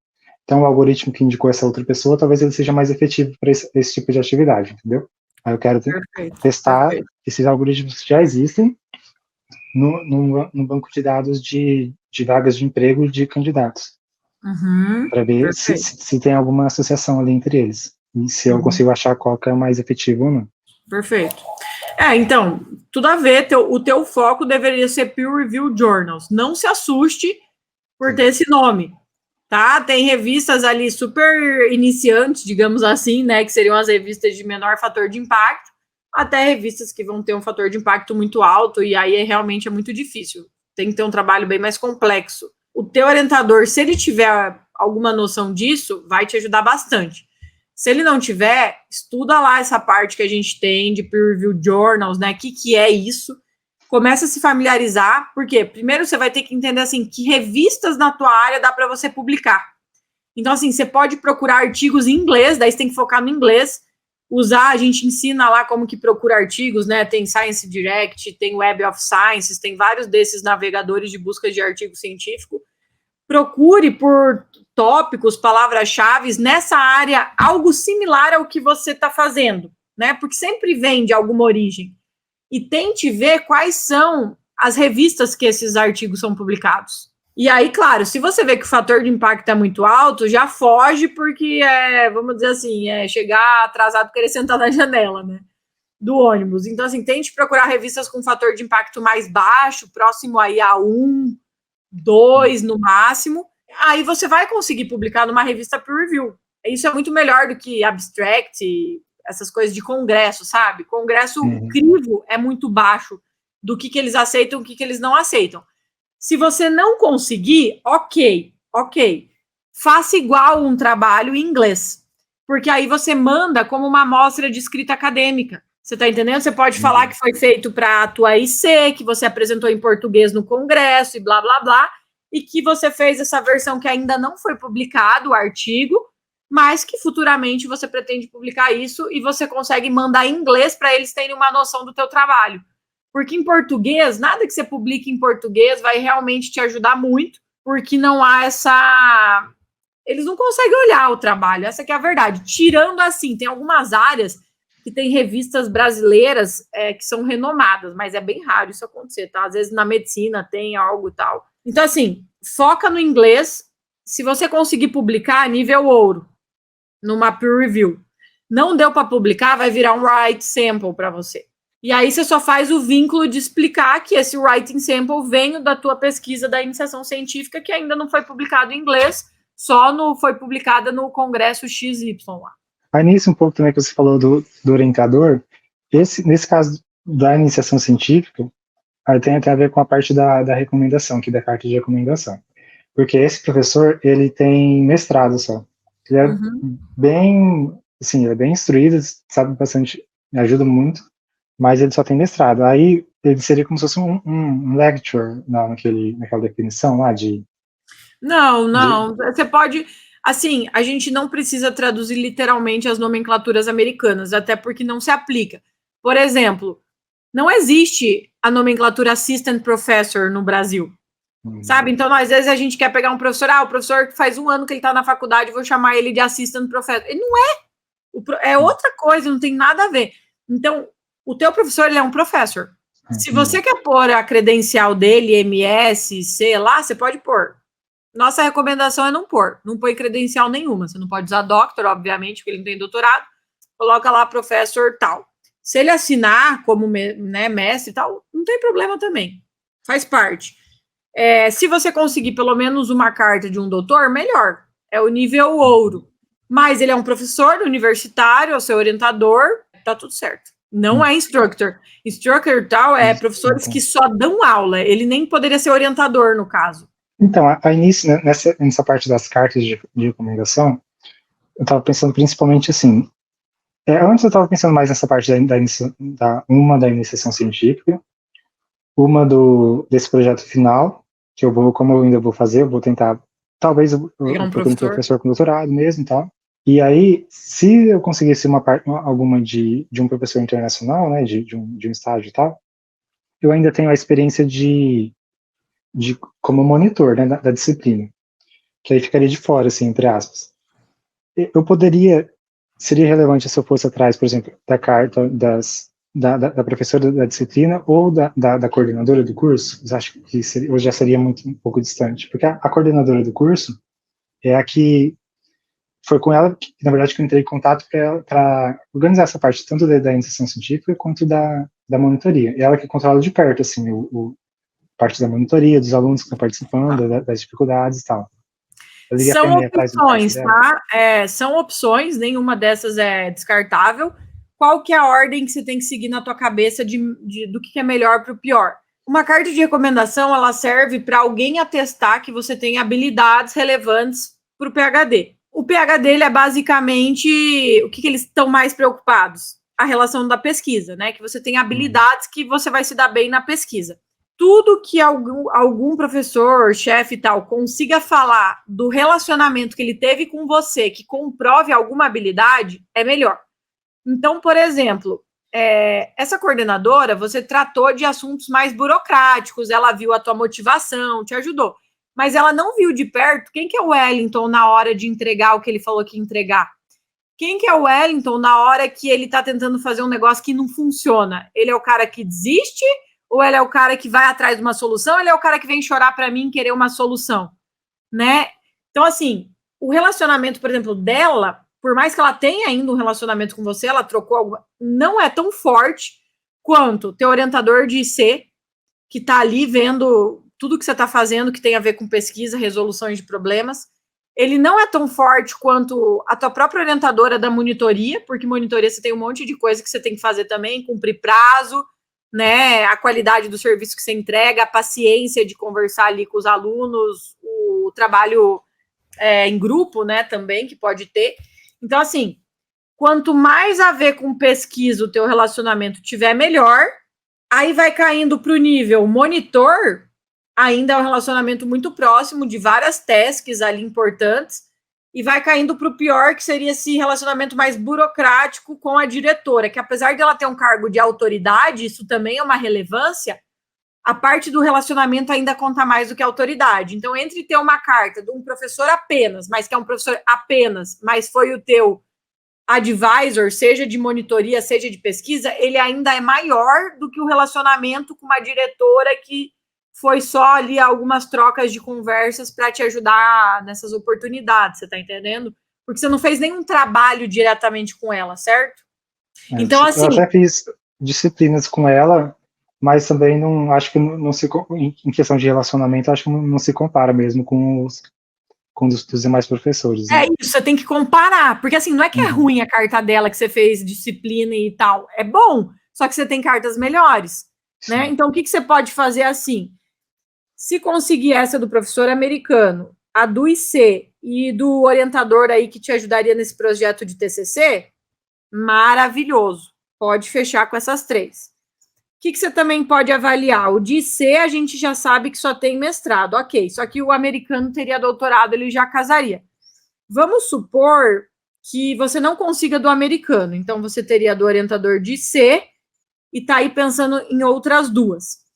Então, o algoritmo que indicou essa outra pessoa, talvez ele seja mais efetivo para esse tipo de atividade, entendeu? Aí eu quero testar esses algoritmos que já existem no banco de dados de vagas de emprego de candidatos, para ver se tem alguma associação ali entre eles, e se eu consigo achar qual que é mais efetivo ou não. Perfeito. Então, tudo a ver, o teu foco deveria ser peer review journals. Não se assuste por ter esse nome, tá? Tem revistas ali super iniciantes, digamos assim, né, que seriam as revistas de menor fator de impacto, até revistas que vão ter um fator de impacto muito alto, e aí realmente é muito difícil. Tem que ter um trabalho bem mais complexo. O teu orientador, se ele tiver alguma noção disso, vai te ajudar bastante. Se ele não tiver, estuda lá essa parte que a gente tem de peer review journals, né? O que é isso? Começa a se familiarizar, porque primeiro você vai ter que entender assim, que revistas na tua área dá para você publicar. Então, assim, você pode procurar artigos em inglês, daí você tem que focar no inglês, usar, a gente ensina lá como que procura artigos, né? Tem Science Direct, tem Web of Sciences, tem vários desses navegadores de busca de artigo científico. Procure por tópicos, palavras-chave nessa área, algo similar ao que você está fazendo, né? Porque sempre vem de alguma origem. E tente ver quais são as revistas que esses artigos são publicados. E aí, claro, se você vê que o fator de impacto é muito alto, já foge, porque vamos dizer assim, chegar atrasado querer sentar na janela, né? Do ônibus. Então, assim, tente procurar revistas com fator de impacto mais baixo, próximo aí a 1, 2 no máximo. Aí você vai conseguir publicar numa revista peer review. Isso é muito melhor do que abstract, essas coisas de congresso, sabe? Congresso crivo é muito baixo do que eles aceitam e o que eles não aceitam. Se você não conseguir, ok. Faça igual um trabalho em inglês. Porque aí você manda como uma amostra de escrita acadêmica. Você está entendendo? Você pode falar que foi feito para a tua IC, que você apresentou em português no congresso e blá, blá, blá, e que você fez essa versão que ainda não foi publicado, o artigo, mas que futuramente você pretende publicar isso e você consegue mandar em inglês para eles terem uma noção do teu trabalho. Porque em português, nada que você publique em português vai realmente te ajudar muito, porque não há essa... Eles não conseguem olhar o trabalho, essa que é a verdade. Tirando assim, tem algumas áreas que tem revistas brasileiras que são renomadas, mas é bem raro isso acontecer, tá? Às vezes na medicina tem algo e tal. Então, assim, foca no inglês. Se você conseguir publicar, nível ouro, numa peer review. Não deu para publicar, vai virar um write sample para você. E aí você só faz o vínculo de explicar que esse writing sample vem da tua pesquisa da iniciação científica, que ainda não foi publicado em inglês, foi publicada no Congresso XY lá. Aí nisso, um pouco também que você falou do orientador, nesse caso da iniciação científica, aí tem até a ver com a parte da recomendação, que da carta de recomendação. Porque esse professor, ele tem mestrado só. Ele é bem, assim, ele é bem instruído, sabe bastante, me ajuda muito, mas ele só tem mestrado. Aí ele seria como se fosse um lecturer naquela definição lá de... Não. Você pode... Assim, a gente não precisa traduzir literalmente as nomenclaturas americanas, até porque não se aplica. Por exemplo, não existe a nomenclatura assistant professor no Brasil, sabe? Então, às vezes a gente quer pegar um professor, o professor que faz 1 ano que ele está na faculdade, vou chamar ele de assistant professor. Ele não é. É outra coisa, não tem nada a ver. Então, o teu professor, ele é um professor. Se você quer pôr a credencial dele, MS, C lá, você pode pôr. Nossa recomendação é não põe credencial nenhuma. Você não pode usar doctor, obviamente, porque ele não tem doutorado. Coloca lá professor tal. Se ele assinar como mestre e tal, não tem problema também. Faz parte. Se você conseguir pelo menos uma carta de um doutor, melhor. É o nível ouro. Mas ele é um professor universitário, é o seu orientador, tá tudo certo. Não é instructor. Instructor tal é professores que só dão aula. Ele nem poderia ser orientador, no caso. Então, a início, nessa parte das cartas de recomendação, eu estava pensando principalmente assim, antes eu estava pensando mais nessa parte uma da iniciação científica, uma desse projeto final, que como eu ainda vou fazer, eu vou tentar, talvez eu procure um professor com doutorado mesmo e tal, e aí, se eu conseguisse alguma de um professor internacional, né, de um estágio e tal, eu ainda tenho a experiência de como monitor, né, da disciplina, que aí ficaria de fora, assim, entre aspas. Seria relevante se eu fosse atrás, por exemplo, da carta da professora da disciplina ou da coordenadora do curso? Vocês acham que hoje já seria um pouco distante? Porque a coordenadora do curso é a que foi com ela que, na verdade, que eu entrei em contato para organizar essa parte, tanto da iniciação científica quanto da monitoria. E ela que controla de perto, assim, parte da monitoria, dos alunos que estão participando, das dificuldades e tal. São opções, tá? São opções, nenhuma dessas é descartável. Qual que é a ordem que você tem que seguir na tua cabeça do que é melhor para o pior? Uma carta de recomendação, ela serve para alguém atestar que você tem habilidades relevantes para o PhD. O PhD, ele é basicamente o que eles estão mais preocupados? A relação da pesquisa, né? Que você tem habilidades que você vai se dar bem na pesquisa. Tudo que algum professor, chefe e tal, consiga falar do relacionamento que ele teve com você, que comprove alguma habilidade, é melhor. Então, por exemplo, essa coordenadora, você tratou de assuntos mais burocráticos, ela viu a tua motivação, te ajudou, mas ela não viu de perto quem que é o Wellington na hora de entregar o que ele falou que ia entregar. Quem que é o Wellington na hora que ele tá tentando fazer um negócio que não funciona? Ele é o cara que desiste ou ele é o cara que vai atrás de uma solução? Ou ele é o cara que vem chorar para mim querer uma solução, né? Então, assim, o relacionamento, por exemplo, dela, por mais que ela tenha ainda um relacionamento com você, ela trocou algo, não é tão forte quanto teu orientador de IC, que tá ali vendo tudo que você tá fazendo que tem a ver com pesquisa, resoluções de problemas. Ele não é tão forte quanto a tua própria orientadora da monitoria, porque monitoria você tem um monte de coisa que você tem que fazer também, cumprir prazo, né, a qualidade do serviço que você entrega, a paciência de conversar ali com os alunos, o trabalho em grupo, né, também, que pode ter. Então, assim, quanto mais a ver com pesquisa o teu relacionamento tiver, melhor. Aí vai caindo para o nível monitor, ainda é um relacionamento muito próximo de várias tasks ali importantes, e vai caindo para o pior, que seria esse relacionamento mais burocrático com a diretora, que apesar de ela ter um cargo de autoridade, isso também é uma relevância, a parte do relacionamento ainda conta mais do que a autoridade. Então, entre ter uma carta de um professor apenas, mas que é um professor apenas, mas foi o teu advisor, seja de monitoria, seja de pesquisa, ele ainda é maior do que o relacionamento com uma diretora que foi só ali algumas trocas de conversas para te ajudar nessas oportunidades, você tá entendendo? Porque você não fez nenhum trabalho diretamente com ela, certo? Então, assim... Eu até fiz disciplinas com ela, mas também não acho que não se, em questão de relacionamento, acho que não se compara mesmo com os dos demais professores. Né? É isso, você tem que comparar, porque assim, não é que é ruim a carta dela que você fez disciplina e tal, é bom, só que você tem cartas melhores, né? Então, o que você pode fazer assim? Se conseguir essa do professor americano, a do IC e do orientador aí que te ajudaria nesse projeto de TCC, maravilhoso, pode fechar com essas três. O que você também pode avaliar? O de IC a gente já sabe que só tem mestrado, ok, só que o americano teria doutorado, ele já casaria. Vamos supor que você não consiga do americano, então você teria do orientador de C e tá aí pensando em outras duas.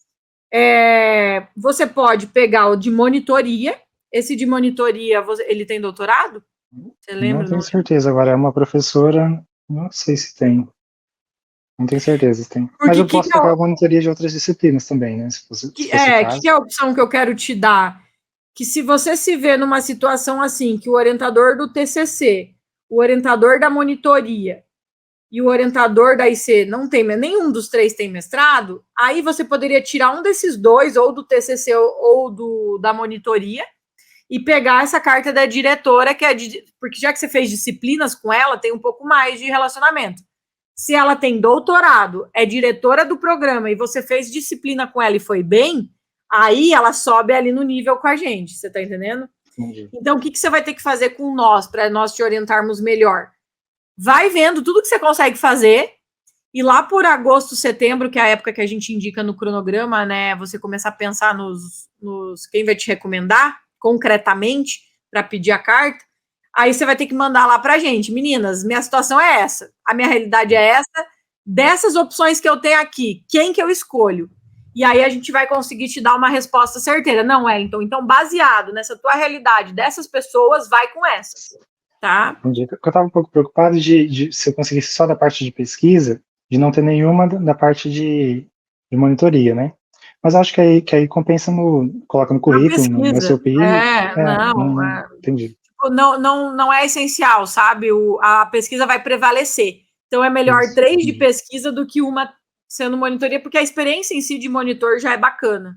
Você pode pegar o de monitoria. Esse de monitoria, ele tem doutorado? Você lembra? Não tenho certeza. Agora, é uma professora, não sei se tem. Não tenho certeza se tem. Porque mas eu posso pegar a monitoria de outras disciplinas também, né? Se fosse que é a opção que eu quero te dar? Que se você se vê numa situação assim, que o orientador do TCC, o orientador da monitoria e o orientador da IC não tem, nenhum dos três tem mestrado, aí você poderia tirar um desses dois, ou do TCC ou da monitoria, e pegar essa carta da diretora, que é porque já que você fez disciplinas com ela, tem um pouco mais de relacionamento. Se ela tem doutorado, é diretora do programa, e você fez disciplina com ela e foi bem, aí ela sobe ali no nível com a gente, você tá entendendo? Entendi. Então, o que você vai ter que fazer com nós, para nós te orientarmos melhor? Vai vendo tudo que você consegue fazer, e lá por agosto, setembro, que é a época que a gente indica no cronograma, né, você começar a pensar nos quem vai te recomendar, concretamente, para pedir a carta, aí você vai ter que mandar lá pra gente, meninas, minha situação é essa, a minha realidade é essa, dessas opções que eu tenho aqui, quem que eu escolho? E aí a gente vai conseguir te dar uma resposta certeira. Não, Wellington, então baseado nessa tua realidade dessas pessoas, vai com essas, tá? Entendi. Eu estava um pouco preocupado de se eu conseguisse só da parte de pesquisa, de não ter nenhuma da parte de monitoria, né? Mas acho que aí compensa coloca no currículo, no SOP. Entendi. Não é essencial, sabe? A pesquisa vai prevalecer. Então é melhor 3 de pesquisa do que uma sendo monitoria, porque a experiência em si de monitor já é bacana.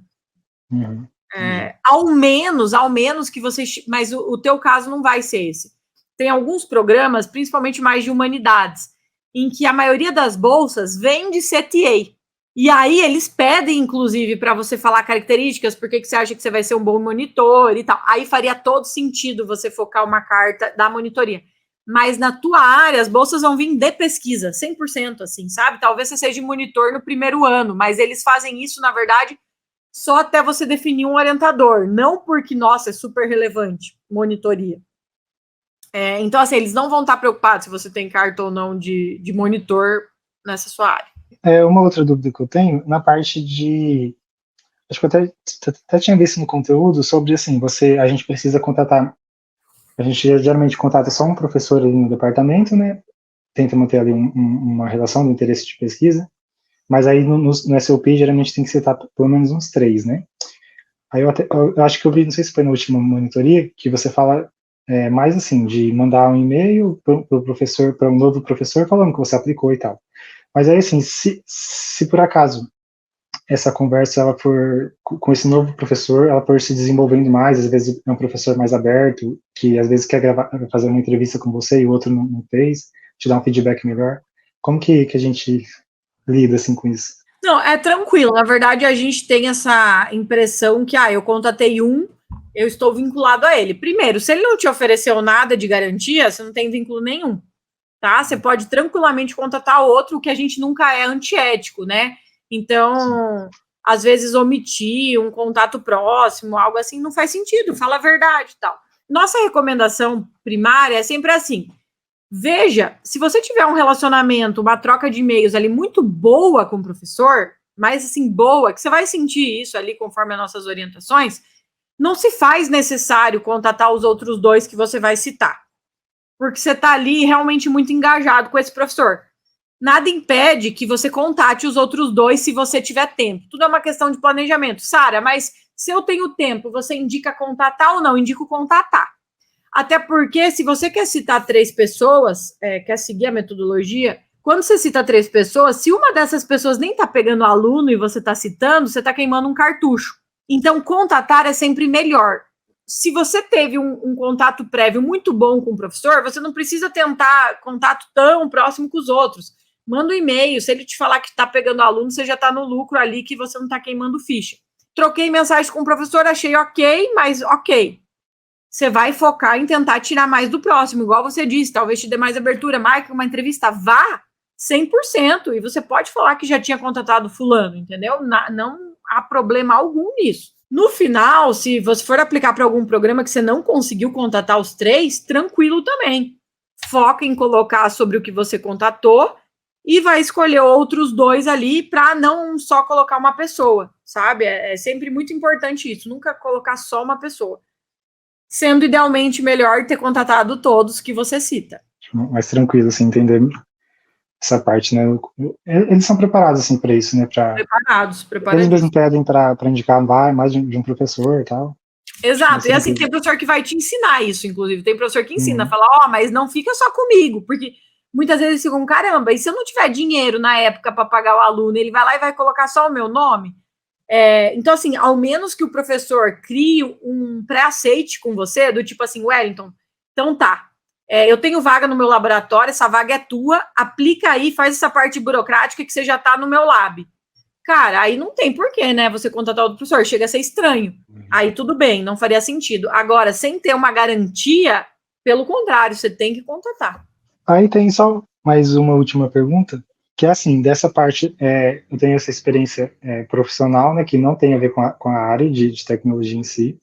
Ao menos que você... Mas o teu caso não vai ser esse. Tem alguns programas, principalmente mais de humanidades, em que a maioria das bolsas vem de CTA. E aí eles pedem, inclusive, para você falar características, por que você acha que você vai ser um bom monitor e tal. Aí faria todo sentido você focar uma carta da monitoria. Mas na tua área, as bolsas vão vir de pesquisa, 100%, assim, sabe? Talvez você seja monitor no primeiro ano, mas eles fazem isso, na verdade, só até você definir um orientador. Não porque, nossa, é super relevante, monitoria. Então, assim, eles não vão estar preocupados se você tem carta ou não de monitor nessa sua área. Uma outra dúvida que eu tenho, na parte de... Acho que eu até tinha visto no conteúdo sobre, assim, a gente precisa contratar... A gente geralmente contrata só um professor ali no departamento, né? Tenta manter ali uma relação do interesse de pesquisa, mas aí no SOP geralmente tem que citar pelo menos uns 3, né? Aí eu acho que eu vi, não sei se foi na última monitoria, que você fala mais assim, de mandar um e-mail para um novo professor falando que você aplicou e tal. Mas aí assim, se por acaso essa conversa ela for com esse novo professor, ela for se desenvolvendo mais, às vezes é um professor mais aberto, que às vezes quer fazer uma entrevista com você e o outro não fez, te dar um feedback melhor. Como que a gente lida assim com isso? Não, é tranquilo. Na verdade, a gente tem essa impressão que, eu contatei eu estou vinculado a ele. Primeiro, se ele não te ofereceu nada de garantia, você não tem vínculo nenhum, tá? Você pode tranquilamente contatar outro, que a gente nunca é antiético, né? Então, às vezes, omitir um contato próximo, algo assim, não faz sentido. Fala a verdade e tal. Nossa recomendação primária é sempre assim: veja, se você tiver um relacionamento, uma troca de e-mails ali muito boa com o professor, mais assim, boa, que você vai sentir isso ali conforme as nossas orientações, não se faz necessário contatar os outros 2 que você vai citar. Porque você está ali realmente muito engajado com esse professor. Nada impede que você contate os outros 2 se você tiver tempo. Tudo é uma questão de planejamento. Sara, mas se eu tenho tempo, você indica contatar ou não? Indico contatar. Até porque, se você quer citar 3 pessoas, quer seguir a metodologia, quando você cita 3 pessoas, se uma dessas pessoas nem está pegando aluno e você está citando, você está queimando um cartucho. Então, contatar é sempre melhor. Se você teve um contato prévio muito bom com o professor, você não precisa tentar contato tão próximo com os outros. Manda um e-mail, se ele te falar que está pegando aluno, você já está no lucro ali, que você não está queimando ficha. Troquei mensagem com o professor, achei ok, mas ok. Você vai focar em tentar tirar mais do próximo, igual você disse, talvez te dê mais abertura, marque uma entrevista, vá 100%, e você pode falar que já tinha contratado fulano, entendeu? Não há problema algum nisso. No final, se você for aplicar para algum programa que você não conseguiu contatar os 3, tranquilo também. Foca em colocar sobre o que você contatou e vai escolher outros 2 ali para não só colocar uma pessoa, sabe? É sempre muito importante isso, nunca colocar só uma pessoa. Sendo idealmente melhor ter contatado todos que você cita. Mais tranquilo, assim, entender essa parte, né? Eles são preparados, assim, para isso, né? Preparados. Eles mesmos pedem para indicar mais de um professor e tal. Exato, e assim, tem professor que vai te ensinar isso, inclusive. Tem professor que ensina, fala, mas não fica só comigo, porque muitas vezes eles ficam, caramba, e se eu não tiver dinheiro na época para pagar o aluno, ele vai lá e vai colocar só o meu nome? Então, assim, ao menos que o professor crie um pré-aceite com você, do tipo assim, Wellington, então tá, eu tenho vaga no meu laboratório, essa vaga é tua, aplica aí, faz essa parte burocrática que você já tá no meu lab. Cara, aí não tem porquê, né, você contratar outro professor, chega a ser estranho. Aí tudo bem, não faria sentido. Agora, sem ter uma garantia, pelo contrário, você tem que contratar. Aí tem só mais uma última pergunta, que é assim, dessa parte, eu tenho essa experiência profissional, né, que não tem a ver com a área de tecnologia em si,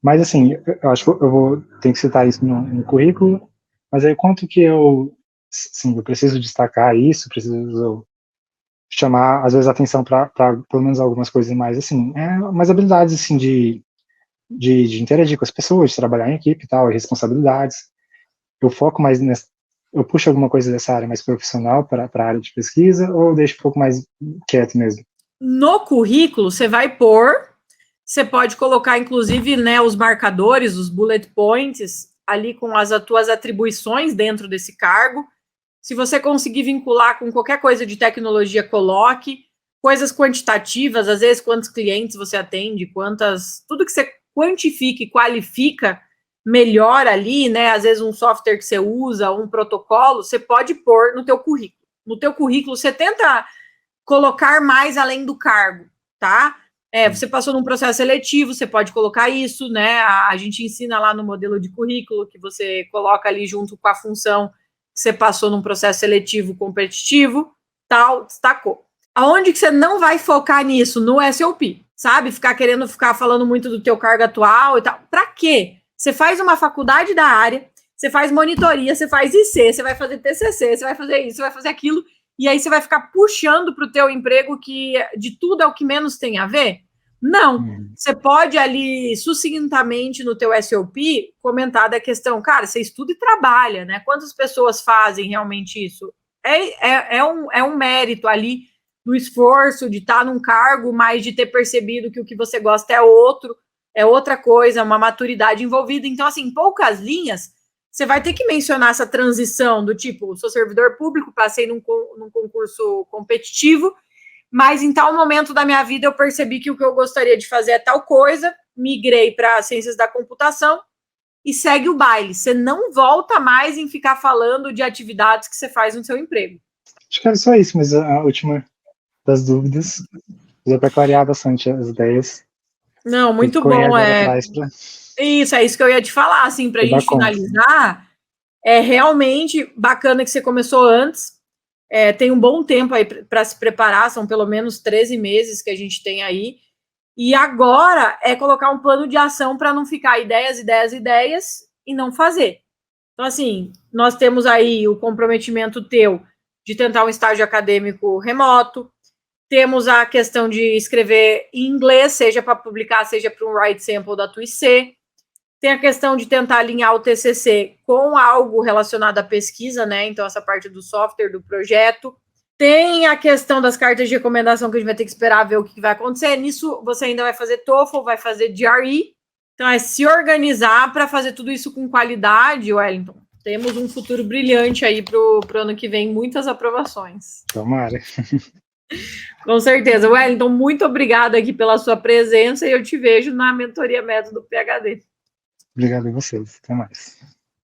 mas assim, eu acho que eu tenho que citar isso no currículo, mas aí quanto que eu preciso destacar isso, preciso chamar, às vezes, atenção para pelo menos algumas coisas mais, assim, mais habilidades, assim, de interagir com as pessoas, de trabalhar em equipe e tal, e responsabilidades. Eu foco mais eu puxo alguma coisa dessa área mais profissional para a área de pesquisa, ou eu deixo um pouco mais quieto mesmo? No currículo, você vai pôr, você pode colocar, inclusive, né, os marcadores, os bullet points, ali com as tuas atribuições dentro desse cargo. Se você conseguir vincular com qualquer coisa de tecnologia, coloque. Coisas quantitativas, às vezes, quantos clientes você atende, tudo que você quantifica e qualifica melhor ali, né? Às vezes um software que você usa, um protocolo, você pode pôr no teu currículo. No teu currículo, você tenta colocar mais além do cargo, tá? Você passou num processo seletivo, você pode colocar isso, né? A gente ensina lá no modelo de currículo que você coloca ali junto com a função que você passou num processo seletivo competitivo, tal, destacou. Aonde que você não vai focar nisso? No SOP, sabe? Ficar falando muito do teu cargo atual e tal. Para quê? Você faz uma faculdade da área, você faz monitoria, você faz IC, você vai fazer TCC, você vai fazer isso, você vai fazer aquilo, e aí você vai ficar puxando para o teu emprego que de tudo é o que menos tem a ver? Não. Você pode ali, sucintamente, no teu SOP, comentar da questão, cara, você estuda e trabalha, né? Quantas pessoas fazem realmente isso? É um mérito ali do esforço de estar num cargo, mas de ter percebido que o que você gosta é outra coisa, uma maturidade envolvida. Então, assim, em poucas linhas, você vai ter que mencionar essa transição do tipo, sou servidor público, passei num concurso competitivo, mas em tal momento da minha vida eu percebi que o que eu gostaria de fazer é tal coisa, migrei para ciências da computação e segue o baile. Você não volta mais em ficar falando de atividades que você faz no seu emprego. Acho que era só isso, mas a última das dúvidas, já para clarear bastante as ideias. Não, muito bom. Isso, é isso que eu ia te falar, assim, para a gente finalizar. É realmente bacana que você começou antes. Tem um bom tempo aí para se preparar, são pelo menos 13 meses que a gente tem aí. E agora é colocar um plano de ação para não ficar ideias e não fazer. Então, assim, nós temos aí o comprometimento teu de tentar um estágio acadêmico remoto, temos a questão de escrever em inglês, seja para publicar, seja para um write sample da tua IC. Tem a questão de tentar alinhar o TCC com algo relacionado à pesquisa, né? Então, essa parte do software, do projeto. Tem a questão das cartas de recomendação, que a gente vai ter que esperar ver o que vai acontecer. Nisso, você ainda vai fazer TOEFL, vai fazer GRE. Então, é se organizar para fazer tudo isso com qualidade, Wellington. Temos um futuro brilhante aí para o ano que vem, muitas aprovações. Tomara. Com certeza. Wellington, muito obrigada aqui pela sua presença e eu te vejo na mentoria método PhD. Obrigado a vocês. Até mais.